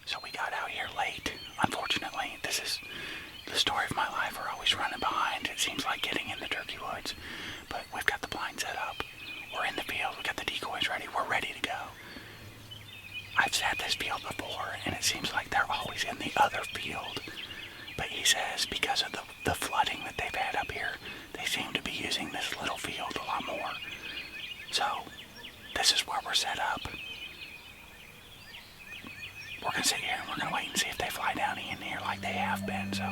So we got out here late. Unfortunately, this is the story of my life. We're always running behind. It seems like getting in the turkey woods. But we've got the blind set up. We're in the field. We got the decoys ready. We're ready to go. I've sat this field before, and it seems like they're always in the other field. But he says because of the flooding that they've had up here, they seem to be using this little field a lot more. So, this is where we're set up. We're going to sit here and we're going to wait and see if they fly down in here like they have been, so.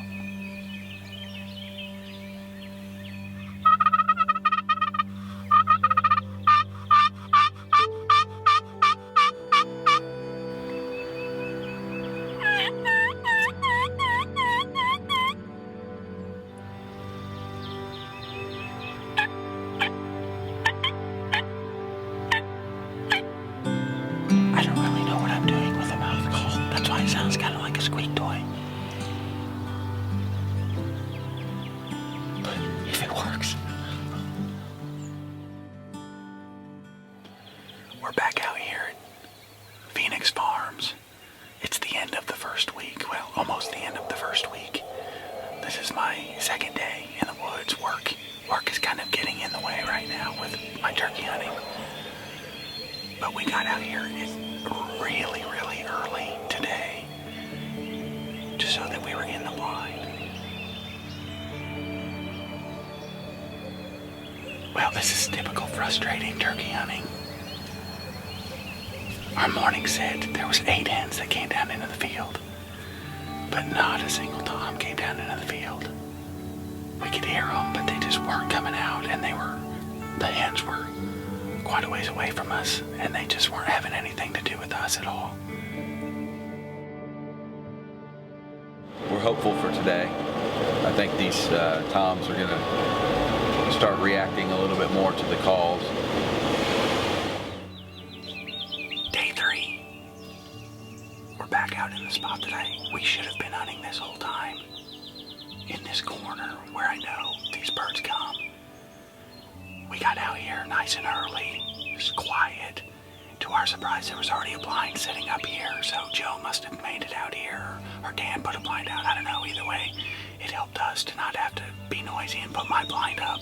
I don't really know what I'm doing with a mouth call. That's why it sounds kind of like a squeak toy. But if it works. We're back out here at Phoenix Farms. It's the end of the first week. Well, almost the end of the first week. This is my second day in the woods. Work is kind of getting in the way right now with my turkey hunting. But we got out here really, really early today, just so that we were in the blind. Well, this is typical frustrating turkey hunting. Our morning said there was 8 hens that came down into the field, but not a single tom came down into the field. We could hear them, but they just weren't coming out, and the hens were quite a ways away from us, and they just weren't having anything to do with us at all. We're hopeful for today. I think these toms are going to start reacting a little bit more to the calls. Day 3. We're back out in the spot that we should have been hunting this whole time. In this corner where I know these birds come. We got out here nice and early. It was quiet. To our surprise, there was already a blind sitting up here, so Joe must have made it out here, or Dan put a blind out. I don't know. Either way, it helped us to not have to be noisy and put my blind up.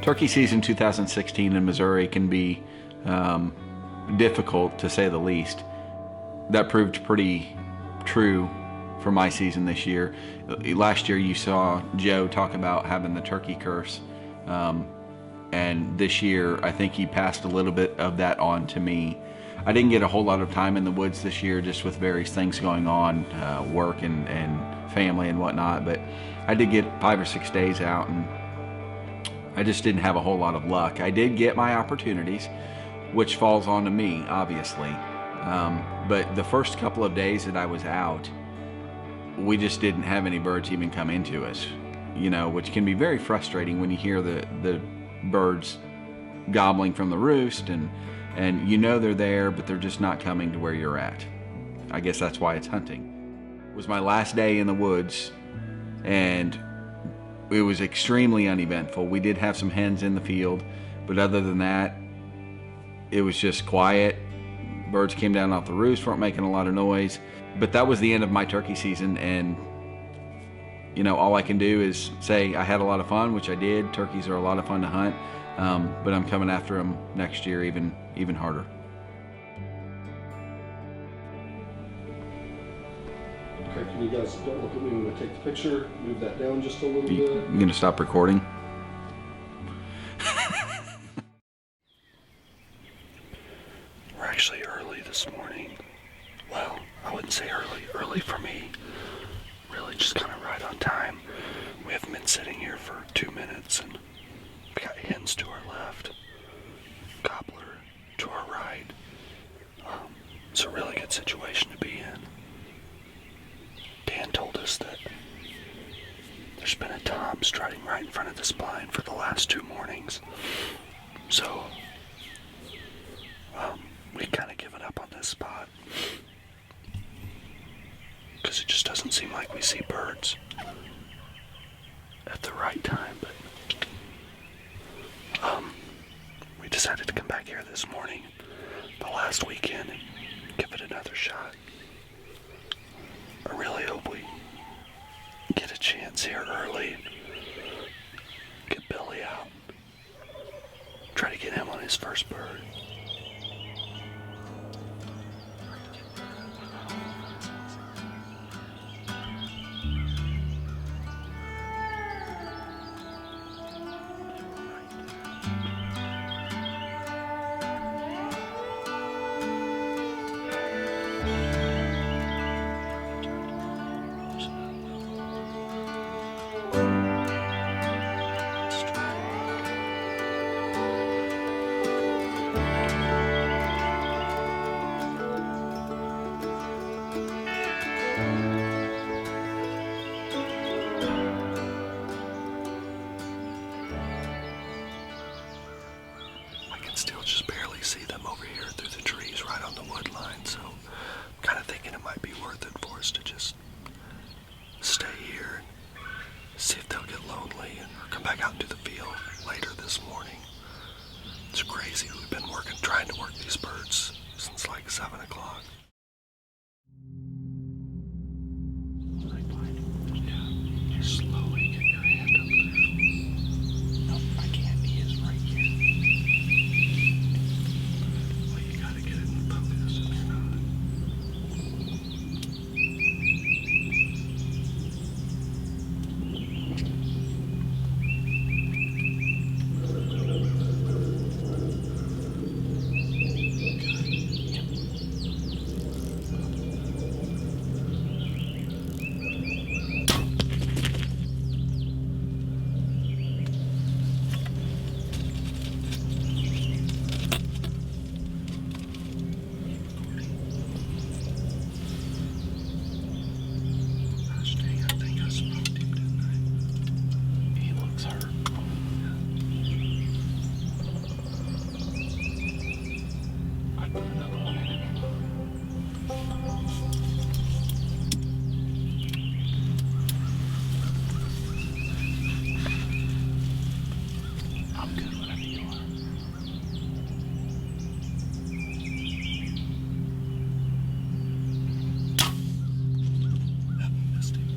Turkey season 2016 in Missouri can be difficult, to say the least. That proved pretty true for my season this year. Last year you saw Joe talk about having the turkey curse, and this year I think he passed a little bit of that on to me. I didn't get a whole lot of time in the woods this year, just with various things going on, work and family and whatnot, but I did get 5 or 6 days out, and I just didn't have a whole lot of luck. I did get my opportunities, which falls onto me, obviously. But the first couple of days that I was out, we just didn't have any birds even come into us, which can be very frustrating when you hear the birds gobbling from the roost, and they're there, but they're just not coming to where you're at. I guess that's why it's hunting. It was my last day in the woods, and it was extremely uneventful. We did have some hens in the field, but other than that, it was just quiet. Birds came down off the roost, weren't making a lot of noise. But that was the end of my turkey season, and all I can do is say I had a lot of fun, which I did. Turkeys are a lot of fun to hunt, but I'm coming after them next year even harder. Okay, can you guys don't look at me when I take the picture? Move that down just a little bit. You gonna stop recording? We're actually early this morning. Well, I wouldn't say early. Early for me. Really just kind of right on time. We haven't been sitting here for 2 minutes, and we got hens to our left, gobbler to our right. It's a really good situation to be in. Dan told us that there's been a tom strutting right in front of this blind for the last 2 mornings. So, we kind of given up on this spot. Because it just doesn't seem like we see birds at the right time. But we decided to come back here this morning, the last weekend, and give it another shot. I really hope we get a chance here early, get Billy out, try to get him on his first bird. Still just barely see them over here through the trees right on the wood line, so I'm kind of thinking it might be worth it for us to just stay here and see if they'll get lonely and come back out into the field later this morning. It's crazy. We've been trying to work these birds since like 7 o'clock. Yeah, just slowly get your hand up there. No, I can't. He is right here. Well, you gotta get it in focus if you're not. Gosh dang, I think I smoked him, didn't I? He looks hurt. I put another one in him. I'm good whenever you are. Yep, missed him.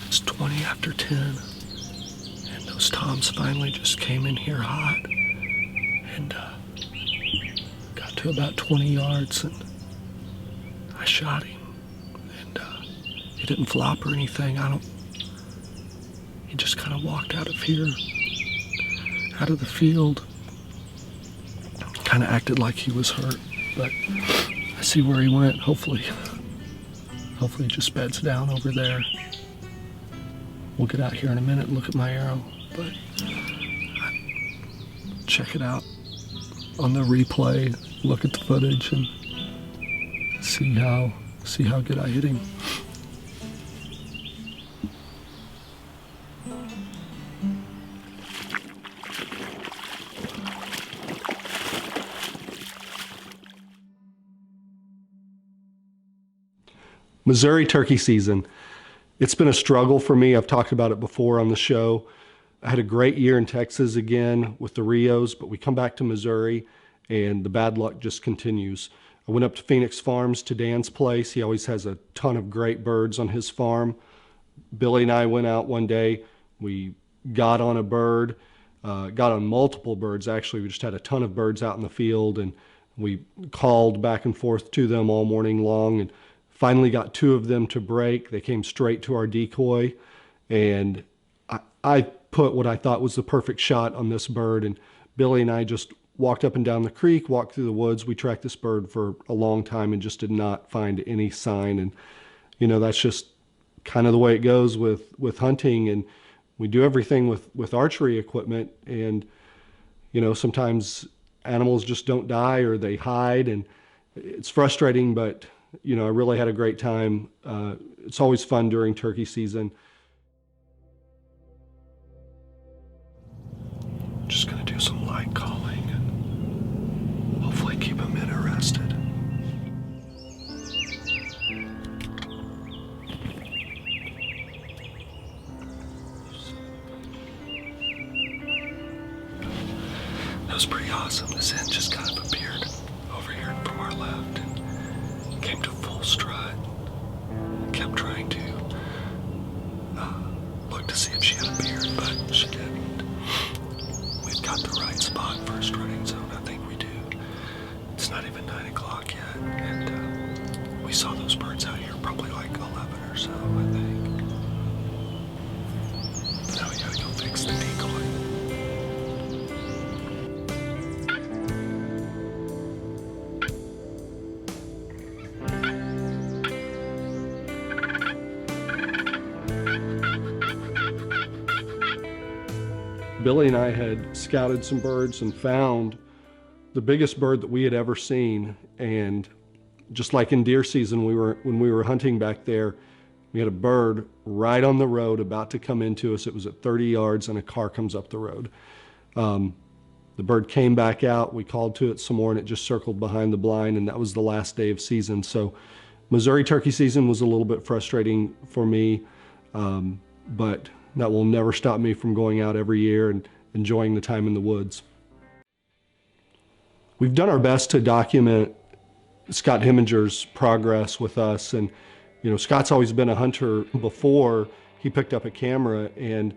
It's 20 after 10, and those toms finally just came in here hot, and got to about 20 yards, and I shot him, and he didn't flop or anything. He just kind of walked out of here, out of the field, kind of acted like he was hurt, but I see where he went. Hopefully he just beds down over there. We'll get out here in a minute and look at my arrow, but check it out on the replay, look at the footage and see how good I hit him. Missouri turkey season. It's been a struggle for me. I've talked about it before on the show. I had a great year in Texas again with the Rios, but we come back to Missouri and the bad luck just continues. I went up to Phoenix Farms to Dan's place. He always has a ton of great birds on his farm. Billy and I went out one day. We got on a bird, got on multiple birds actually. We just had a ton of birds out in the field and we called back and forth to them all morning long and finally got 2 of them to break. They came straight to our decoy and I put what I thought was the perfect shot on this bird and Billy and I just walked up and down the creek, walked through the woods. We tracked this bird for a long time and just did not find any sign. And, that's just kind of the way it goes with hunting. And we do everything with archery equipment. And, sometimes animals just don't die or they hide. And it's frustrating, but, I really had a great time. It's always fun during turkey season. Just gonna do some light calling and hopefully keep them interested. That was pretty awesome. This hen just kind of appeared over here from our left and came to full strut. Kept trying to look to see if she had a beard, but she didn't. We've got the right spot for a strutting zone. I think we do. It's not even 9 o'clock yet, and we saw those birds out here probably like 11 or so, I think. Now we gotta go fix the decoy. Billy and I had scouted some birds and found the biggest bird that we had ever seen. And just like in deer season, when we were hunting back there, we had a bird right on the road about to come into us. It was at 30 yards and a car comes up the road. The bird came back out. We called to it some more and it just circled behind the blind, and that was the last day of season. So Missouri turkey season was a little bit frustrating for me, but that will never stop me from going out every year and enjoying the time in the woods. We've done our best to document Scott Hemminger's progress with us. And, Scott's always been a hunter before he picked up a camera. And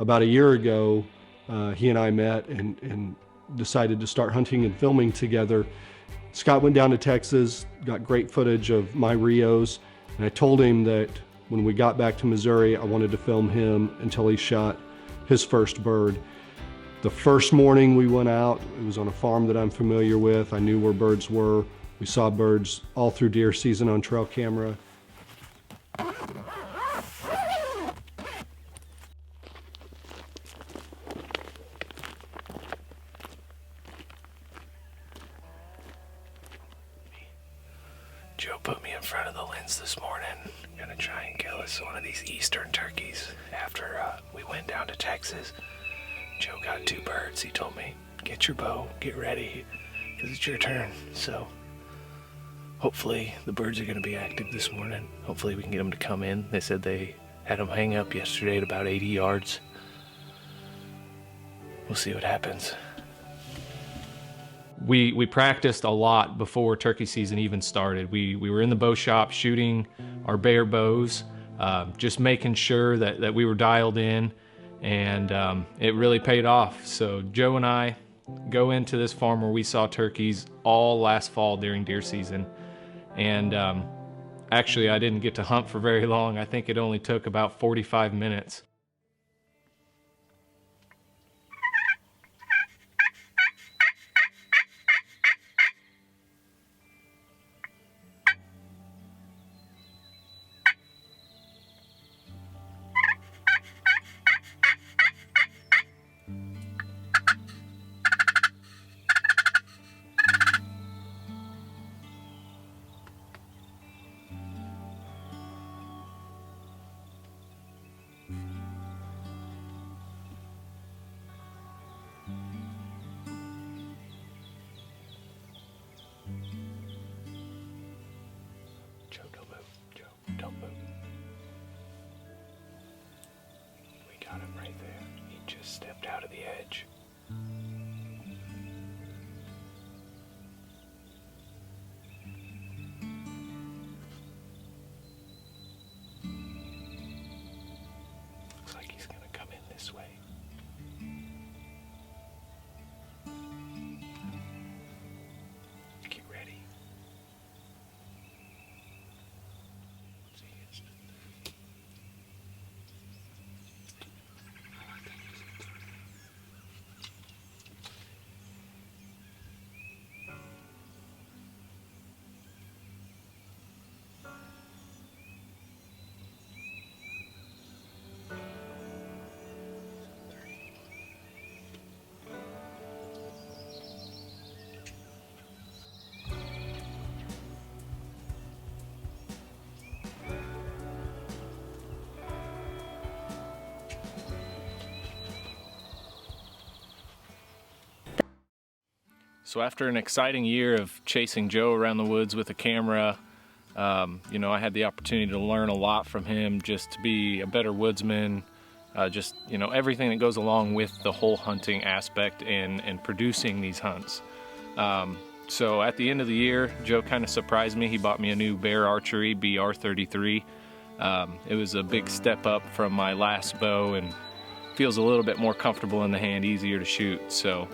about a year ago, he and I met and decided to start hunting and filming together. Scott went down to Texas, got great footage of my Rios. And I told him that when we got back to Missouri, I wanted to film him until he shot his first bird. The first morning we went out, it was on a farm that I'm familiar with. I knew where birds were. We saw birds all through deer season on trail camera. Joe put me in front of the lens this morning. Gonna try and kill us one of these eastern turkeys. After we went down to Texas, Joe got 2 birds. He told me, get your bow, get ready, because it's your turn. So hopefully the birds are gonna be active this morning. Hopefully we can get them to come in. They said they had them hang up yesterday at about 80 yards. We'll see what happens. We practiced a lot before turkey season even started. We were in the bow shop shooting our bear bows, just making sure that we were dialed in, and it really paid off. So Joe and I go into this farm where we saw turkeys all last fall during deer season, and actually I didn't get to hunt for very long. I think it only took about 45 minutes. Joe, don't move. Joe, don't move. We got him right there. He just stepped out of the edge. Looks like he's gonna come in this way. Get ready. So after an exciting year of chasing Joe around the woods with a camera, you know, I had the opportunity to learn a lot from him, just to be a better woodsman, just, you know, everything that goes along with the whole hunting aspect and producing these hunts. So at the end of the year, Joe kind of surprised me. He bought me a new Bear Archery BR33. It was a big step up from my last bow and feels a little bit more comfortable in the hand, easier to shoot. So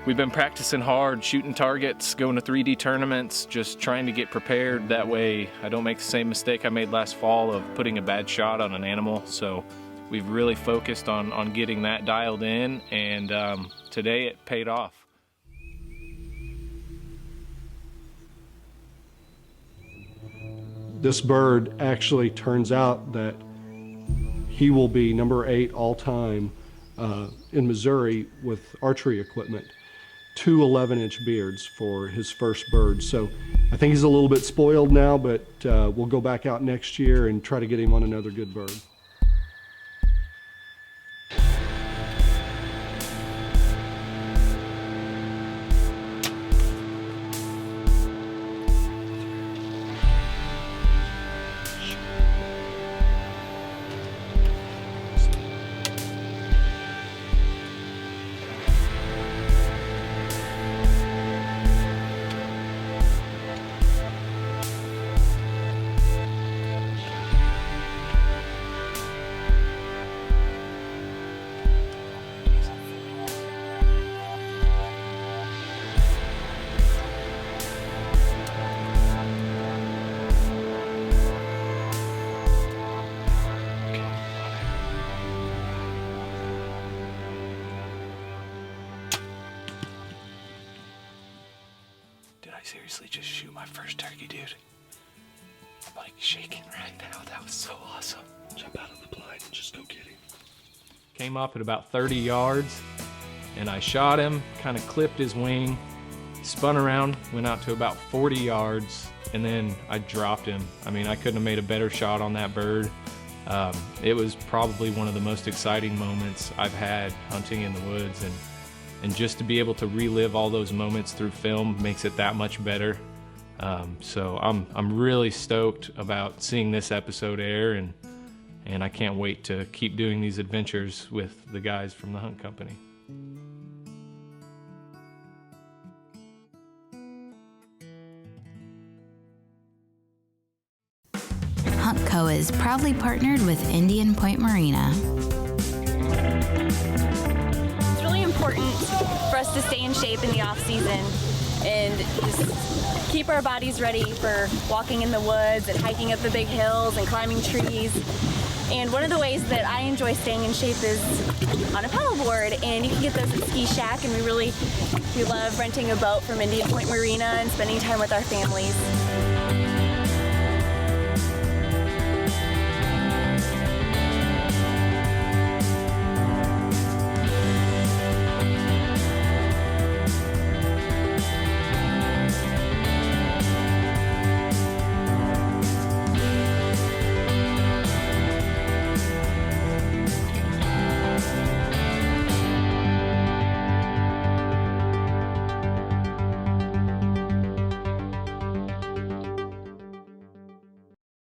we've been practicing hard, shooting targets, going to 3D tournaments, just trying to get prepared. That way I don't make the same mistake I made last fall of putting a bad shot on an animal. So we've really focused on getting that dialed in, and today it paid off. This bird actually turns out that he will be number 8 all time in Missouri with archery equipment. 2 11-inch beards for his first bird. So I think he's a little bit spoiled now, but we'll go back out next year and try to get him on another good bird. Did I seriously just shoot my first turkey, dude? I'm like shaking right now. That was so awesome. Jump out of the blind and just go get him. Came up at about 30 yards and I shot him, kind of clipped his wing, spun around, went out to about 40 yards, and then I dropped him. I mean, I couldn't have made a better shot on that bird. It was probably one of the most exciting moments I've had hunting in the woods, and just to be able to relive all those moments through film makes it that much better. So I'm really stoked about seeing this episode air, and I can't wait to keep doing these adventures with the guys from the Hunt Company. HuntCo is proudly partnered with Indian Point Marina. It's really important for us to stay in shape in the off season and just keep our bodies ready for walking in the woods and hiking up the big hills and climbing trees. And one of the ways that I enjoy staying in shape is on a paddleboard, and you can get those at Ski Shack, and we love renting a boat from Indian Point Marina and spending time with our families.